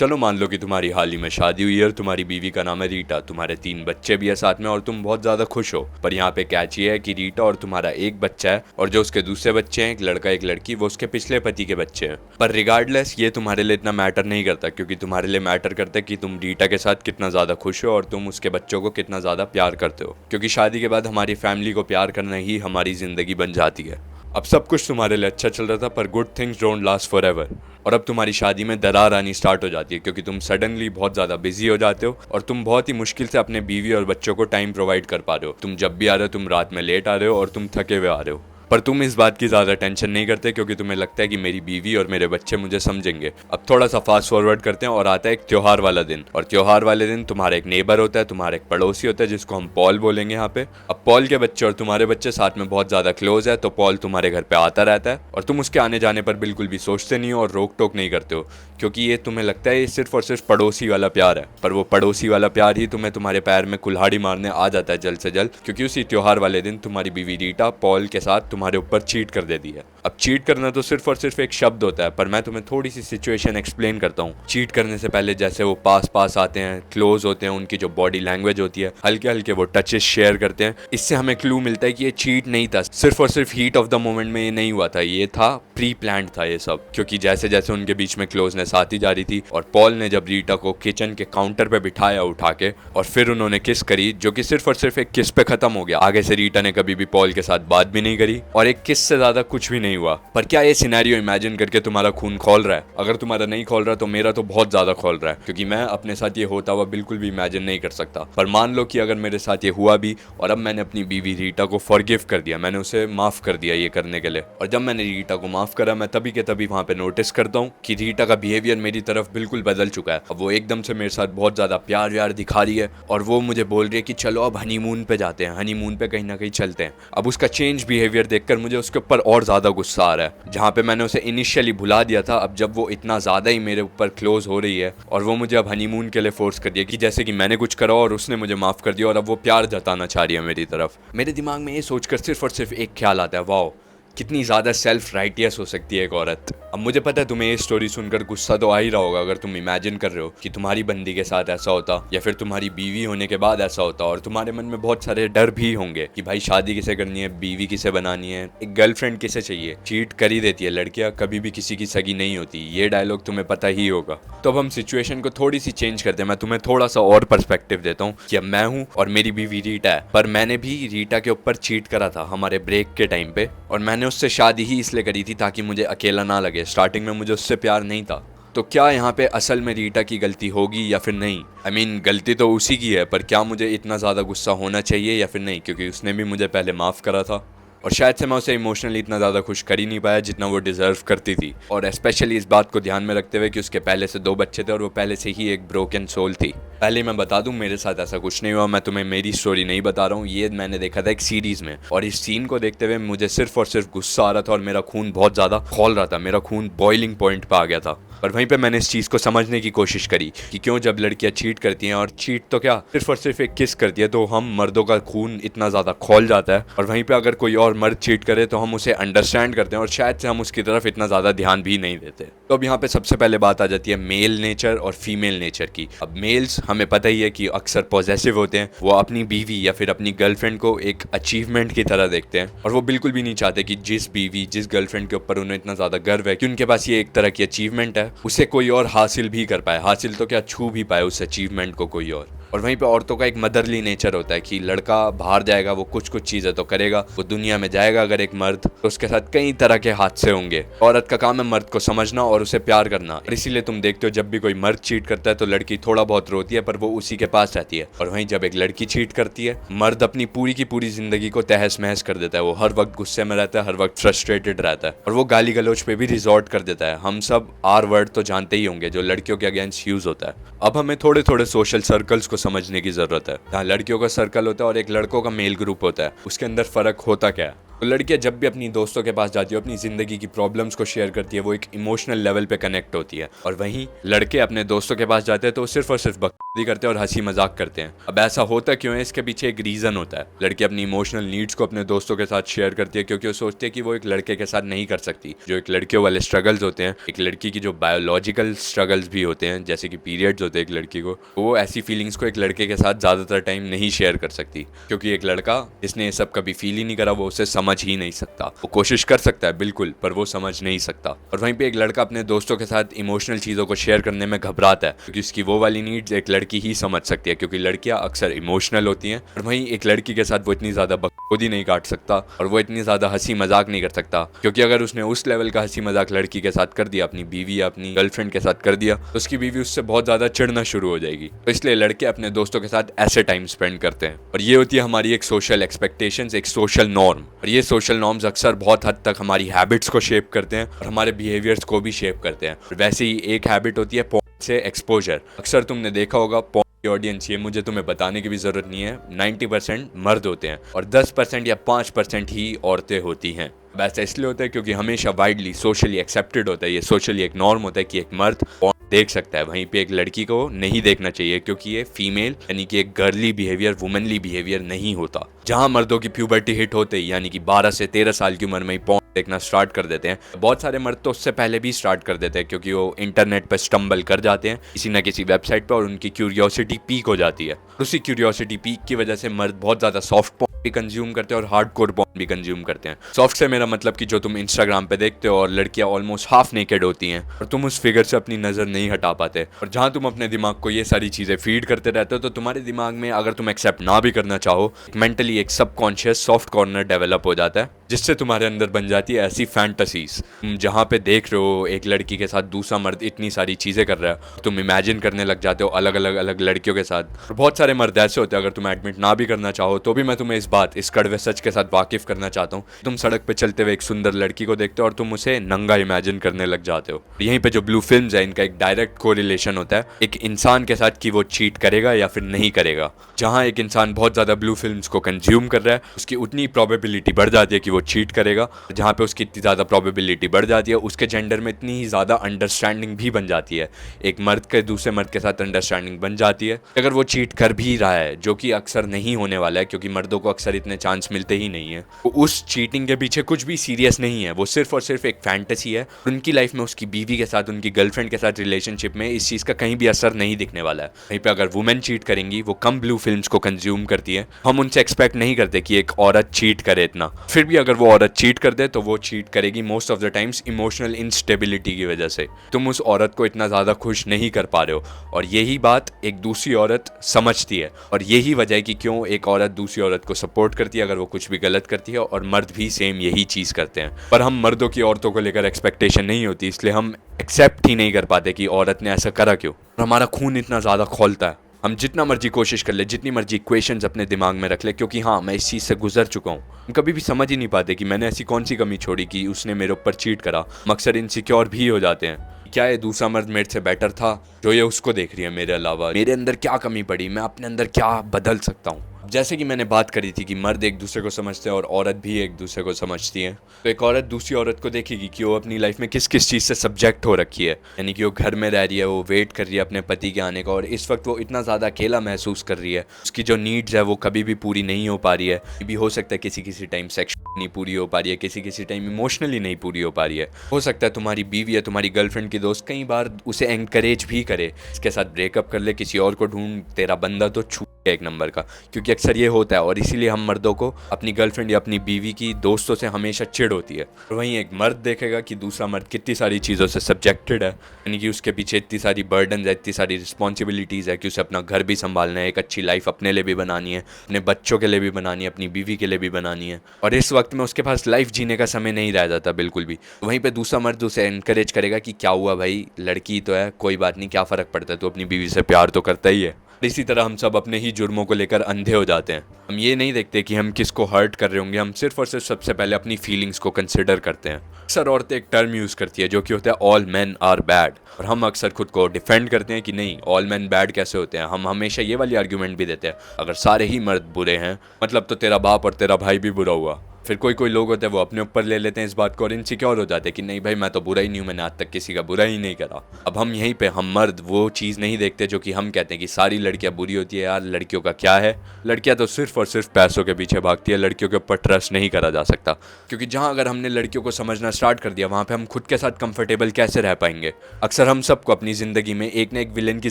चलो मान लो कि तुम्हारी हाल ही में शादी हुई है और तुम्हारी बीवी का नाम है रीटा, तुम्हारे 3 बच्चे भी है साथ में और तुम बहुत ज्यादा खुश हो। पर यहाँ पे कैच ये है कि रीटा और तुम्हारा एक बच्चा है और जो उसके दूसरे बच्चे हैं, एक लड़का एक लड़की, वो उसके पिछले पति के बच्चे हैं। पर रिगार्डलेस ये तुम्हारे लिए इतना मैटर नहीं करता, क्योंकि तुम्हारे लिए मैटर करता है कि तुम रीटा के साथ कितना ज्यादा खुश हो और तुम उसके बच्चों को कितना ज्यादा प्यार करते हो। क्योंकि शादी के बाद हमारी फैमिली को प्यार करना ही हमारी जिंदगी बन जाती है। अब सब कुछ तुम्हारे लिए अच्छा चल रहा था, पर good things don't last for ever. और अब तुम्हारी शादी में दरार आनी स्टार्ट हो जाती है, क्योंकि तुम सडनली बहुत ज़्यादा बिजी हो जाते हो और तुम बहुत ही मुश्किल से अपने बीवी और बच्चों को टाइम प्रोवाइड कर पा रहे हो। तुम जब भी आ रहे हो तुम रात में लेट आ रहे हो और तुम थके हुए आ रहे हो। पर तुम इस बात की ज़्यादा टेंशन नहीं करते, क्योंकि तुम्हें लगता है कि मेरी बीवी और मेरे बच्चे मुझे समझेंगे। अब थोड़ा सा फास्ट फॉरवर्ड करते हैं और आता है एक त्योहार वाला दिन। और त्योहार वाले दिन तुम्हारा एक नेबर होता है, तुम्हारा एक पड़ोसी होता है जिसको हम पॉल बोलेंगे यहाँ पे। अब पॉल के बच्चे और तुम्हारे बच्चे साथ में बहुत ज़्यादा क्लोज है, तो पॉल तुम्हारे घर पे आता रहता है और तुम उसके आने जाने पर बिल्कुल भी सोचते नहीं हो और रोक टोक नहीं करते हो, क्योंकि ये तुम्हें लगता है ये सिर्फ और सिर्फ पड़ोसी वाला प्यार है। पर वो पड़ोसी वाला प्यार ही तुम्हें तुम्हारे पैर में कुल्हाड़ी मारने आ जाता है जल्द से जल्द, क्योंकि उसी त्योहार वाले दिन तुम्हारी बीवी रीटा पॉल के साथ तुम्हारे ऊपर चीट कर देती है। अब चीट करना तो सिर्फ और सिर्फ एक शब्द होता है, पर मैं तुम्हें थोड़ी सी सिचुएशन एक्सप्लेन करता हूँ। चीट करने से पहले जैसे वो पास पास आते हैं, क्लोज होते हैं, उनकी जो बॉडी लैंग्वेज होती है, हल्के हल्के वो टचेस शेयर करते हैं, इससे हमें क्लू मिलता है कि ये चीट नहीं था। सिर्फ और सिर्फ हीट ऑफ द मोमेंट में ये नहीं हुआ था, ये था प्री प्लान्ड था ये सब। क्योंकि जैसे जैसे उनके बीच में क्लोजनेस आती जा रही थी और पॉल ने जब रीटा को किचन के काउंटर पे बिठाया उठा के और फिर उन्होंने किस करी, जो कि सिर्फ और सिर्फ एक किस पे खत्म हो गया। आगे से रीटा ने कभी भी पॉल के साथ बात भी नहीं करी और एक किस से ज्यादा कुछ भी नहीं हुआ। पर क्या ये सिनेरियो इमेजिन करके तुम्हारा खून खौल रहा है? अगर तुम्हारा नहीं खौल रहा तो मेरा तो बहुत ज्यादा खौल रहा है, क्योंकि मैं अपने साथ ये होता हुआ बिल्कुल भी इमेजिन नहीं कर सकता। पर मान लो कि अगर मेरे साथ ये हुआ भी और अब मैंने अपनी बीवी रीटा को फॉरगिव कर दिया, मैंने उसे माफ कर दिया ये करने के लिए, और जब मैंने रीटा को माफ करा मैं तभी के तभी वहां पे नोटिस करता हूँ कि रीटा का बिहेवियर मेरी तरफ बिल्कुल बदल चुका है। अब वो एकदम से मेरे साथ बहुत ज्यादा प्यार व्यार दिखा रही है और वो मुझे बोल रही है कि चलो अब हनीमून पे जाते हैं, हनीमून पे कहीं ना कहीं चलते हैं। अब उसका चेंज बिहेवियर देखकर मुझे उसके ऊपर और ज्यादा गुस्सा आ रहा है। जहाँ पे मैंने उसे इनिशियली भुला दिया था, अब जब वो इतना ज्यादा ही मेरे ऊपर क्लोज हो रही है और वो मुझे अब हनीमून के लिए फोर्स कर दिया कि जैसे कि मैंने कुछ करा और उसने मुझे माफ कर दिया और अब वो प्यार जताना चाह रही है मेरी तरफ। मेरे दिमाग में ये सोचकर सिर्फ और सिर्फ एक ख्याल आता है, वाओ कितनी ज़्यादा सेल्फ राइटियस हो सकती है एक औरत। अब मुझे पता है तुम्हें ये स्टोरी सुनकर गुस्सा तो आ ही रहा होगा, अगर तुम इमेजिन कर रहे हो कि तुम्हारी बंदी के साथ ऐसा होता या फिर तुम्हारी बीवी होने के बाद ऐसा होता, और तुम्हारे मन में बहुत सारे डर भी होंगे कि भाई शादी किसे करनी है, बीवी किसे बनानी है, एक गर्लफ्रेंड किसे चाहिए, चीट कर ही देती है लड़कियां, कभी भी किसी की सगी नहीं होती, ये डायलॉग तुम्हें पता ही होगा। तो अब हम सिचुएशन को थोड़ी सी चेंज करते हैं, मैं तुम्हें थोड़ा सा और पर्सपेक्टिव देता हूँ कि अब मैं हूँ और मेरी बीवी रीटा है, पर मैंने भी रीटा के ऊपर चीट करा था हमारे ब्रेक के टाइम पे, और मैंने उससे शादी ही इसलिए करी थी ताकि मुझे अकेला ना लगे। स्टार्टिंग में मुझे उससे प्यार नहीं था। तो क्या यहाँ पे असल में रीटा की गलती होगी या फिर नहीं? I mean, गलती तो उसी की है, पर क्या मुझे इतना ज़्यादा गुस्सा होना चाहिए या फिर नहीं, क्योंकि उसने भी मुझे पहले माफ़ करा था और शायद से मैं उसे इमोशनली इतना ज़्यादा खुश कर ही नहीं पाया जितना वो डिज़र्व करती थी। और स्पेशली इस बात को ध्यान में रखते हुए कि उसके पहले से 2 बच्चे थे और वो पहले से ही एक ब्रोकन सोल थी। पहले मैं बता दूं, मेरे साथ ऐसा कुछ नहीं हुआ, मैं तुम्हें मेरी स्टोरी नहीं बता रहा हूँ, ये मैंने देखा था एक सीरीज़ में, और इस सीन को देखते हुए मुझे सिर्फ और सिर्फ गुस्सा आ रहा था और मेरा खून बहुत ज़्यादा खौल रहा था, मेरा खून बॉइलिंग पॉइंट पर आ गया था। पर वहीं पे मैंने इस चीज़ को समझने की कोशिश करी कि क्यों जब लड़कियां चीट करती हैं, और चीट तो क्या सिर्फ और सिर्फ एक किस करती है, तो हम मर्दों का खून इतना ज़्यादा खौल जाता है, और वहीं पे अगर कोई और मर्द चीट करे तो हम उसे अंडरस्टैंड करते हैं और शायद से हम उसकी तरफ इतना ज़्यादा ध्यान भी नहीं देते। तो अब यहाँ पे सबसे पहले बात आ जाती है मेल नेचर और फीमेल नेचर की। अब मेल्स हमें पता ही है कि अक्सर पॉजेसिव होते हैं, वो अपनी बीवी या फिर अपनी गर्लफ्रेंड को एक अचीवमेंट की तरह देखते हैं, और वो बिल्कुल भी नहीं चाहते कि जिस बीवी जिस गर्लफ्रेंड के ऊपर उन्हें इतना ज़्यादा गर्व है कि उनके पास ये एक तरह की अचीवमेंट है, उसे कोई और हासिल भी कर पाए, हासिल तो क्या छू भी पाए उस अचीवमेंट को कोई और। और वहीं पे औरतों का एक मदरली नेचर होता है कि लड़का बाहर जाएगा, वो कुछ कुछ चीज़ें तो करेगा, वो दुनिया में जाएगा अगर एक मर्द, तो उसके साथ कई तरह के हादसे होंगे। औरत का काम है मर्द को समझना और उसे प्यार करना, और इसीलिए तुम देखते हो जब भी कोई मर्द चीट करता है तो लड़की थोड़ा बहुत रोती है, पर वो उसी के पास रहती है। और वहीं जब एक लड़की चीट करती है, मर्द अपनी पूरी की पूरी जिंदगी को तहस महस कर देता है, वो हर वक्त गुस्से में रहता है, हर वक्त फ्रस्ट्रेटेड रहता है, और वो गाली गलौज पे भी रिजॉर्ट कर देता है। हम सब आर वर्ड तो जानते ही होंगे जो लड़कियों के अगेंस्ट यूज होता है। अब हमें थोड़े थोड़े सोशल सर्कल्स को समझने की जरूरत है। जहाँ लड़कियों का सर्कल होता है और एक लड़कों का मेल ग्रुप होता है, उसके अंदर फर्क होता क्या है? तो लड़कियां जब भी अपनी दोस्तों के पास जाती है, अपनी ज़िंदगी की प्रॉब्लम्स को शेयर करती है, वो एक इमोशनल लेवल पे कनेक्ट होती है। और वहीं लड़के अपने दोस्तों के पास जाते हैं तो सिर्फ और सिर्फ बकवास करते हैं और हंसी मजाक करते हैं। अब ऐसा होता क्यों है? इसके पीछे एक रीज़न होता है। लड़की अपनी इमोशनल नीड्स को अपने दोस्तों के साथ शेयर करती है क्योंकि वो सोचती है कि वो एक लड़के के साथ नहीं कर सकती। जो एक लड़कियों वाले स्ट्रगल्स होते हैं, एक लड़की की जो बायोलॉजिकल स्ट्रगल्स भी होते हैं, जैसे कि पीरियड्स होते हैं एक लड़की को, वो ऐसी फीलिंग्स को एक लड़के के साथ ज़्यादातर टाइम नहीं शेयर कर सकती क्योंकि एक लड़का जिसने ये सब कभी फील ही नहीं करा वो उसे समझ ही नहीं सकता। वो कोशिश कर सकता है बिल्कुल, पर वो समझ नहीं सकता। और वहीं पे एक लड़का अपने दोस्तों के साथ इमोशनल चीज़ों को शेयर करने में घबराता है क्योंकि उसकी वो वाली नीड्स एक लड़की ही समझ सकती है, क्योंकि लड़कियां अक्सर इमोशनल होती हैं। और वहीं एक लड़की के साथ वो इतनी ज़्यादा बकचोदी नहीं काट सकता और वो इतनी ज़्यादा हंसी मजाक नहीं कर सकता, क्योंकि अगर उसने उस लेवल का हंसी मजाक लड़की के साथ कर दिया, अपनी बीवी या अपनी गर्लफ्रेंड के साथ कर दिया, तो उसकी बीवी उससे बहुत ज़्यादा चिढ़ना शुरू हो जाएगी। तो इसलिए लड़के अपने दोस्तों के साथ ऐसे टाइम स्पेंड करते हैं। और ये होती है हमारी एक सोशल एक्सपेक्टेशंस, एक सोशल नॉर्म। और ये सोशल नॉर्म्स अक्सर बहुत हद तक हमारी हैबिट्स को शेप करते हैं और हमारे बिहेवियर्स को भी शेप करते हैं। और वैसे ही एक हैबिट होती है पॉर्न से एक्सपोजर। अक्सर तुमने देखा होगा पॉर्न की ऑडियंस, ये मुझे तुम्हें बताने की भी जरूरत नहीं है, 90% मर्द होते हैं और 10% या 5% ही औरतें होती हैं। वैसा इसलिए होता है क्योंकि हमेशा वाइडली सोशली एक्सेप्टेड होता है, ये सोशली एक नॉर्म होता है कि एक मर्द पॉर्न देख सकता है, वहीं पे एक लड़की को नहीं देखना चाहिए क्योंकि ये फीमेल यानी कि एक गर्ली बिहेवियर, वुमनली बिहेवियर नहीं होता। जहां मर्दों की प्यूबर्टी हिट होते ही यानी कि 12 से 13 साल की उम्र में ही पॉर्न देखना स्टार्ट कर देते हैं। बहुत सारे मर्द तो उससे पहले भी स्टार्ट कर देते हैं क्योंकि वो इंटरनेट पर स्टम्बल कर जाते हैं किसी न किसी वेबसाइट पर और उनकी क्यूरियोसिटी पीक हो जाती है। उसी क्यूरियोसिटी पीक की वजह से मर्द बहुत ज़्यादा सॉफ्ट पॉर्न भी कंज्यूम करते हैं और हार्डकोर पॉर्न भी कंज्यूम करते हैं। सॉफ्ट से मेरा मतलब कि जो तुम इंस्टाग्राम पे देखते हो और लड़कियां ऑलमोस्ट हाफ नेकेड होती हैं और तुम उस फिगर से अपनी नज़र नहीं हटा पाते, और जहां तुम अपने दिमाग को ये सारी चीज़ें फीड करते रहते हो तो तुम्हारे दिमाग में अगर तुम एक्सेप्ट ना भी करना चाहो, मेंटली एक सबकॉन्शियस सॉफ्ट कॉर्नर डेवलप हो जाता है जिससे तुम्हारे अंदर बन जाती है ऐसी फैंटेसीज। तुम जहाँ पे देख रहे हो एक लड़की के साथ दूसरा मर्द इतनी सारी चीज़ें कर रहा है, तुम इमेजिन करने लग जाते हो अलग अलग लड़कियों के साथ। और बहुत सारे मर्द ऐसे होते हैं, अगर तुम एडमिट ना भी करना चाहो तो भी मैं तुम्हें इस कड़वे सच के साथ वाकिफ करना चाहता हूँ। तुम सड़क पे चलते हुए एक सुंदर लड़की को देखते हो और तुम उसे नंगा इमेजिन करने लग जाते हो। यहीं पे जो ब्लू फिल्म्स है इनका एक डायरेक्ट कोरिलेशन होता है एक इंसान के साथ कि वो चीट करेगा या फिर नहीं करेगा। जहाँ एक इंसान बहुत ज़्यादा ब्लू फिल्म्स को कंज्यूम कर रहा है उसकी उतनी प्रोबेबिलिटी बढ़ जाती है कि वो चीट करेगा। जहाँ पे उसकी इतनी ज़्यादा प्रोबेबिलिटी बढ़ जाती है उसके जेंडर में इतनी ही ज़्यादा अंडरस्टैंडिंग भी बन जाती है, एक मर्द के दूसरे मर्द के साथ अंडरस्टैंडिंग बन जाती है अगर वो चीट कर भी रहा है, जो कि अक्सर नहीं होने वाला है क्योंकि मर्दों को अक्सर इतने चांस मिलते ही नहीं है। तो उस चीटिंग के पीछे कुछ भी सीरियस नहीं है, वो सिर्फ और सिर्फ एक फैंटेसी है। उनकी लाइफ में उसकी बीवी के साथ, उनकी गर्लफ्रेंड के साथ रिलेशनशिप में इस चीज़ का कहीं भी असर नहीं दिखने वाला है। वहीं पे अगर वुमेन चीट करेंगी वो कम ब्लू फिल्म्स को कंज्यूम करती है, हम उनसे एक्सपेक्ट नहीं करते कि एक औरत चीट करे इतना। फिर भी अगर वो औरत चीट कर दे तो वो चीट करेगी most of the times emotional instability की वजह से। तुम उस औरत को इतना ज़्यादा खुश नहीं कर पा रहे हो और यही बात एक दूसरी औरत समझती है और यही वजह है कि क्यों एक औरत दूसरी औरत को सपोर्ट करती है अगर वो कुछ भी गलत करती है, और मर्द भी सेम यही चीज़ करते हैं। पर हम मर्दों की औरतों को लेकर एक्सपेक्टेशन नहीं होती, इसलिए हम एक्सेप्ट ही नहीं कर पाते कि औरत ने ऐसा करा क्यों। और हमारा खून इतना ज़्यादा खौलता है, हम जितना मर्जी कोशिश कर ले, जितनी मर्जी इक्वेशंस अपने दिमाग में रख ले, क्योंकि हाँ मैं इस चीज़ से गुजर चुका हूँ। हम कभी भी समझ ही नहीं पाते कि मैंने ऐसी कौन सी कमी छोड़ी कि उसने मेरे ऊपर चीट करा। हम अक्सर इनसिक्योर भी हो जाते हैं, क्या ये दूसरा मर्द मेरे से बेटर था जो ये उसको देख रही है मेरे अलावा, मेरे अंदर क्या कमी पड़ी, मैं अपने अंदर क्या बदल सकता हूँ। जैसे कि मैंने बात करी थी कि मर्द एक दूसरे को समझते हैं और औरत भी एक दूसरे को समझती है, तो एक औरत दूसरी औरत को देखेगी कि वो अपनी लाइफ में किस किस चीज़ से सब्जेक्ट हो रखी है, यानी कि वो घर में रह रही है, वो वेट कर रही है अपने पति के आने का और इस वक्त वो इतना ज़्यादा अकेला महसूस कर रही है, उसकी जो नीड्स है वो कभी भी पूरी नहीं हो पा रही है। भी हो सकता है किसी टाइम सेक्सुअली नहीं पूरी हो पा रही है, किसी टाइम इमोशनली नहीं पूरी हो पा रही है। हो सकता है तुम्हारी बीवी या तुम्हारी गर्लफ्रेंड की दोस्त कई बार उसे एनकरेज भी करे, इसके साथ ब्रेकअप कर ले, किसी और को ढूंढ, तेरा बंदा तो छूट गया एक नंबर का, क्योंकि अक्सर ये होता है। और इसीलिए हम मर्दों को अपनी गर्लफ्रेंड या अपनी बीवी की दोस्तों से हमेशा चिढ़ होती है। और वहीं एक मर्द देखेगा कि दूसरा मर्द कितनी सारी चीज़ों से सब्जेक्टेड है, यानी कि उसके पीछे इतनी सारी बर्डन है, इतनी सारी रिस्पॉन्सिबिलिटीज़ है कि उसे अपना घर भी संभालना है, एक अच्छी लाइफ अपने लिए भी बनानी है, अपने बच्चों के लिए भी बनानी है, अपनी बीवी के लिए भी बनानी है, और इस वक्त में उसके पास लाइफ जीने का समय नहीं रह जाता बिल्कुल भी। वहीं पे दूसरा मर्द उसे एनकरेज करेगा कि क्या हुआ भाई, लड़की तो है, कोई बात नहीं, क्या फ़र्क पड़ता है, तो अपनी बीवी से प्यार तो करता ही है। इसी तरह हम सब अपने ही जुर्मों को लेकर अंधे हो जाते हैं। हम ये नहीं देखते कि हम किसको हर्ट कर रहे होंगे, हम सिर्फ और सिर्फ सबसे पहले अपनी फीलिंग्स को कंसिडर करते हैं। अक्सर औरतें एक टर्म यूज़ करती है जो कि होता है ऑल मैन आर बैड, और हम अक्सर खुद को डिफेंड करते हैं कि नहीं, ऑल मैन बैड कैसे होते हैं। हम हमेशा ये वाली आर्ग्यूमेंट भी देते हैं, अगर सारे ही मर्द बुरे हैं मतलब तो तेरा बाप और तेरा भाई भी बुरा हुआ, फिर कोई कोई लोग होते हैं वो अपने ऊपर ले लेते हैं इस बात को और इनसिक्योर हो जाते हैं कि नहीं भाई मैं तो बुरा ही नहीं हूँ, मैंने आज तक किसी का बुरा ही नहीं करा। अब हम यहीं पे हम मर्द वो चीज़ नहीं देखते जो कि हम कहते हैं कि सारी लड़कियाँ बुरी होती है। यार लड़कियों का क्या है, लड़कियाँ तो सिर्फ और सिर्फ पैसों के पीछे भागती है, लड़कियों के ऊपर ट्रस्ट नहीं करा जा सकता। क्योंकि जहाँ अगर हमने लड़कियों को समझना स्टार्ट कर दिया वहाँ पे हम खुद के साथ कंफर्टेबल कैसे रह पाएंगे। अक्सर हम सबको अपनी ज़िंदगी में एक ना एक विलेन की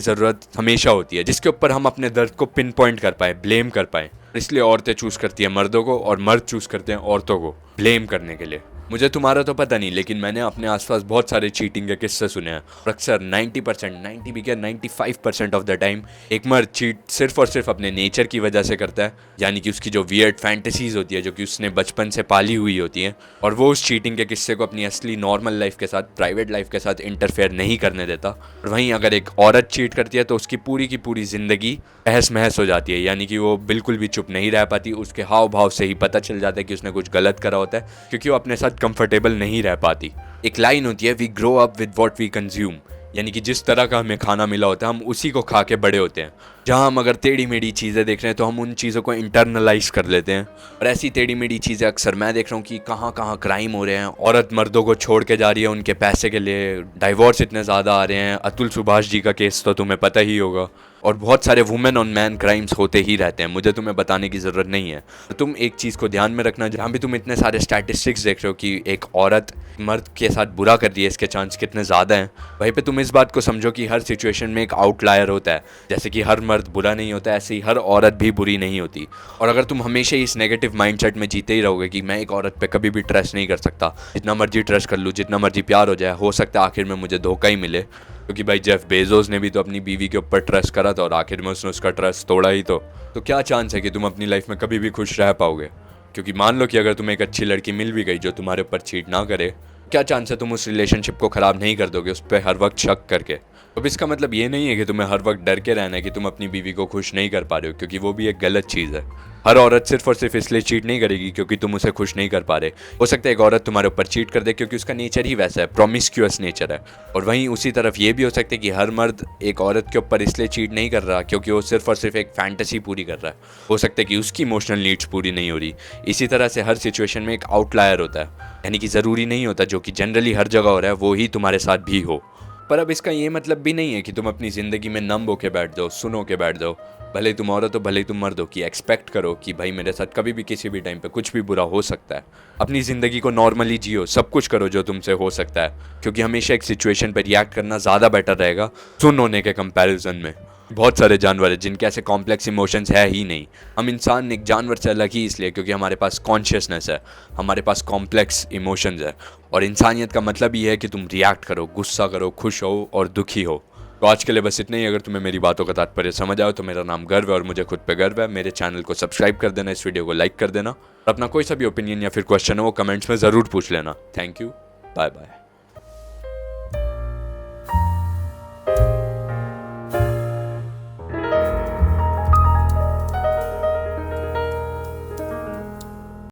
ज़रूरत हमेशा होती है जिसके ऊपर हम अपने दर्द को पिन पॉइंट कर पाए, ब्लेम कर पाए। इसलिए औरतें चूज करती है मर्दों को और मर्द चूज करते हैं औरतों को ब्लेम करने के लिए। मुझे तुम्हारा तो पता नहीं, लेकिन मैंने अपने आसपास बहुत सारे चीटिंग के किस्से सुने हैं और अक्सर 90%, 90 भी क्या 95% ऑफ द टाइम एक मर्द चीट सिर्फ और सिर्फ अपने नेचर की वजह से करता है, यानी कि उसकी जो वियर्ड फैंटेसीज होती है जो कि उसने बचपन से पाली हुई होती हैं, और वो उस चीटिंग के किस्से को अपनी असली नॉर्मल लाइफ के साथ, प्राइवेट लाइफ के साथ इंटरफेयर नहीं करने देता। और वहीं अगर एक औरत चीट करती है तो उसकी पूरी की पूरी ज़िंदगी तहस महस हो जाती है, यानी कि वो बिल्कुल भी चुप नहीं रह पाती। उसके हाव भाव से ही पता चल जाता है कि उसने कुछ गलत करा होता है, क्योंकि वो अपने साथ कंफर्टेबल नहीं रह पाती। एक लाइन होती है, we grow up with what we consume, यानी कि जिस तरह का हमें खाना मिला होता है हम उसी को खा के बड़े होते हैं। जहाँ हम अगर टेढ़ी मेढ़ी चीज़ें देख रहे हैं तो हम उन चीज़ों को इंटरनलाइज कर लेते हैं। और ऐसी टेढ़ी मेढ़ी चीज़ें अक्सर मैं देख रहा हूँ कि कहाँ कहाँ क्राइम हो रहे हैं, औरत मर्दों को छोड़ के जा रही है उनके पैसे के लिए, डाइवोर्स इतने ज़्यादा आ रहे हैं। अतुल सुभाष जी का केस तो तुम्हें पता ही होगा, और बहुत सारे वुमेन ऑन मैन क्राइम्स होते ही रहते हैं, मुझे तुम्हें बताने की ज़रूरत नहीं है। तो तुम एक चीज़ को ध्यान में रखना, जहाँ भी तुम इतने सारे स्टैटिस्टिक्स देख रहे हो कि एक औरत मर्द के साथ बुरा कर रही है, इसके चांस कितने ज़्यादा हैं, वहीं पे तुम इस बात को समझो कि हर सिचुएशन में एक आउटलायर होता है। जैसे कि हर मर्द बुरा नहीं होता, ऐसे ही हर औरत भी बुरी नहीं होती। और अगर तुम हमेशा इस नेगेटिव माइंडसेट में जीते ही रहोगे कि मैं एक औरत पे कभी भी ट्रस्ट नहीं कर सकता, जितना मर्जी ट्रस्ट कर लूँ, जितना मर्जी प्यार हो जाए, हो सकता है आखिर में मुझे धोखा ही मिले, क्योंकि भाई जेफ बेजोस ने भी तो अपनी बीवी के ऊपर ट्रस्ट करा था और आखिर में उसने उसका ट्रस्ट तोड़ा ही। तो क्या चांस है कि तुम अपनी लाइफ में कभी भी खुश रह पाओगे? क्योंकि मान लो कि अगर तुम्हें एक अच्छी लड़की मिल भी गई जो तुम्हारे ऊपर चीट ना करे, क्या चांस है तुम उस रिलेशनशिप को ख़राब नहीं कर दोगे उस पर हर वक्त शक करके? अब इसका मतलब ये नहीं है कि तुम्हें हर वक्त डर के रहना है कि तुम अपनी बीवी को खुश नहीं कर पा रहे हो, क्योंकि वो भी एक गलत चीज़ है। हर औरत सिर्फ और सिर्फ इसलिए चीट नहीं करेगी क्योंकि तुम उसे खुश नहीं कर पा रहे। हो सकता है एक औरत तुम्हारे ऊपर चीट कर दे क्योंकि उसका नेचर ही वैसा है, प्रोमिस्क्यूअस नेचर है। और वहीं उसी तरफ ये भी हो सकता है कि हर मर्द एक औरत के ऊपर इसलिए चीट नहीं कर रहा क्योंकि वो सिर्फ और सिर्फ एक फैंटेसी पूरी कर रहा है। हो सकता है कि उसकी इमोशनल नीड्स पूरी नहीं हो रही। इसी तरह से हर सिचुएशन में एक आउटलायर होता है, यानी कि ज़रूरी नहीं होता जो कि जनरली हर जगह हो रहा है वो ही तुम्हारे साथ भी हो। पर अब इसका ये मतलब भी नहीं है कि तुम अपनी ज़िंदगी में नम होके बैठ जाओ, सुनो के बैठ जाओ, भले तुम औरत हो भले तुम मर्द हो, कि एक्सपेक्ट करो कि भाई मेरे साथ कभी भी किसी भी टाइम पे कुछ भी बुरा हो सकता है। अपनी ज़िंदगी को नॉर्मली जियो, सब कुछ करो जो तुमसे हो सकता है, क्योंकि हमेशा एक सिचुएशन पर रिएक्ट करना ज़्यादा बेटर रहेगा सुन होने के कंपैरिजन में। बहुत सारे जानवर हैं जिनके ऐसे कॉम्प्लेक्स इमोशंस है ही नहीं। हम इंसान एक जानवर से अलग ही इसलिए क्योंकि हमारे पास कॉन्शियसनेस है, हमारे पास कॉम्प्लेक्स इमोशंस है। और इंसानियत का मतलब ये है कि तुम रिएक्ट करो, गुस्सा करो, खुश हो और दुखी हो। तो आज के लिए बस इतना ही। अगर तुम्हें मेरी बातों का तात्पर्य समझ आए तो मेरा नाम गर्व है और मुझे खुद पे गर्व है। मेरे चैनल को सब्सक्राइब कर देना, इस वीडियो को लाइक कर देना, और अपना कोई सा भी ओपिनियन या फिर क्वेश्चन हो वो कमेंट्स में ज़रूर पूछ लेना। Thank you, bye bye.